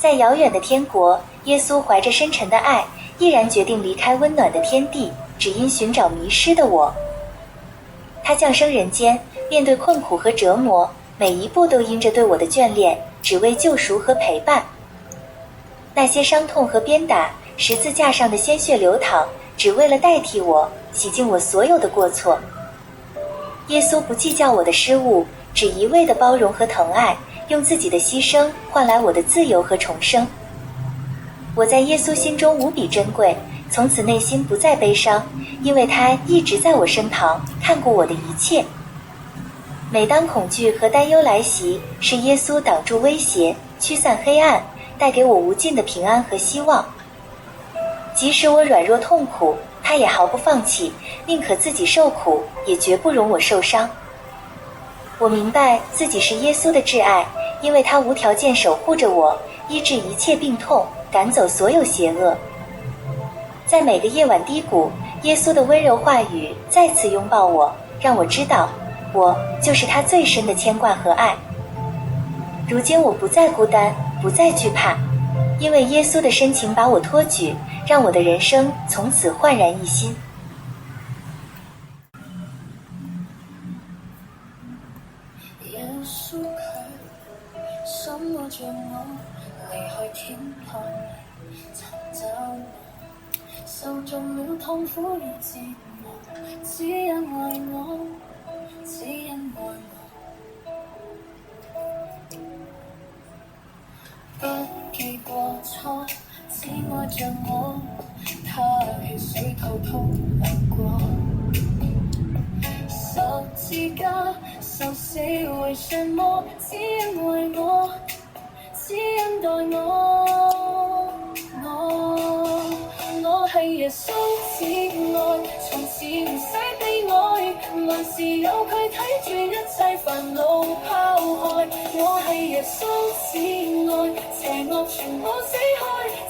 在遥远的天国，耶稣怀着深沉的爱，毅然决定离开温暖的天地，只因寻找迷失的我。他降生人间，面对困苦和折磨，每一步都因着对我的眷恋，只为救赎和陪伴。那些伤痛和鞭打，十字架上的鲜血流淌，只为了代替我，洗净我所有的过错。耶稣不计较我的失误，只一味的包容和疼爱，用自己的牺牲换来我的自由和重生。我在耶稣心中无比珍贵，从此内心不再悲伤，因为他一直在我身旁，看顾我的一切。每当恐惧和担忧来袭，是耶稣挡住威胁，驱散黑暗，带给我无尽的平安和希望。即使我软弱痛苦，他也毫不放弃，宁可自己受苦，也绝不容我受伤。我明白自己是耶稣的挚爱，因为他无条件守护着我，医治一切病痛，赶走所有邪恶。在每个夜晚低谷，耶稣的温柔话语再次拥抱我，让我知道，我就是他最深的牵挂和爱。如今我不再孤单，不再惧怕，因为耶稣的深情把我托举，让我的人生从此焕然一新。耶穌佢心愛着我，離開天堂尋找我，受盡了痛苦與折磨，只因愛我，只因愛我，不記過錯，只愛着我，他血水滔滔流過。十字架受死為什麼？只因為我，只因待我。我係耶穌至愛，從此唔使悲哀，還是有佢睇住一切煩惱拋開。我係耶穌至愛，邪惡全部死開，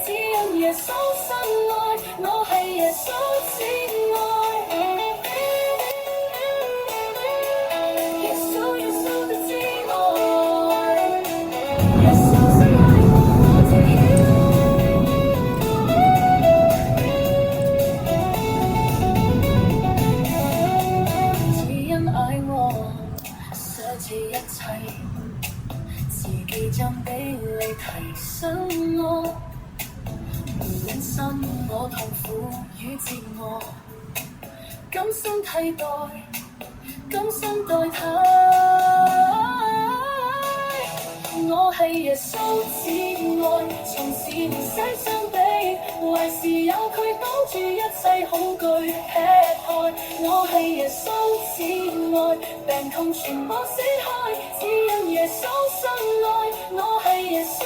只因耶穌深愛。我係耶穌至愛。自己將比你提醒我，忍心我痛苦與折磨，甘心替代，甘心代替。我係耶穌至愛，從此唔使相比，還是有佢擋住一切恐懼劈開。我係耶穌至愛，病痛全部死開，只因耶穌深愛。我係耶穌。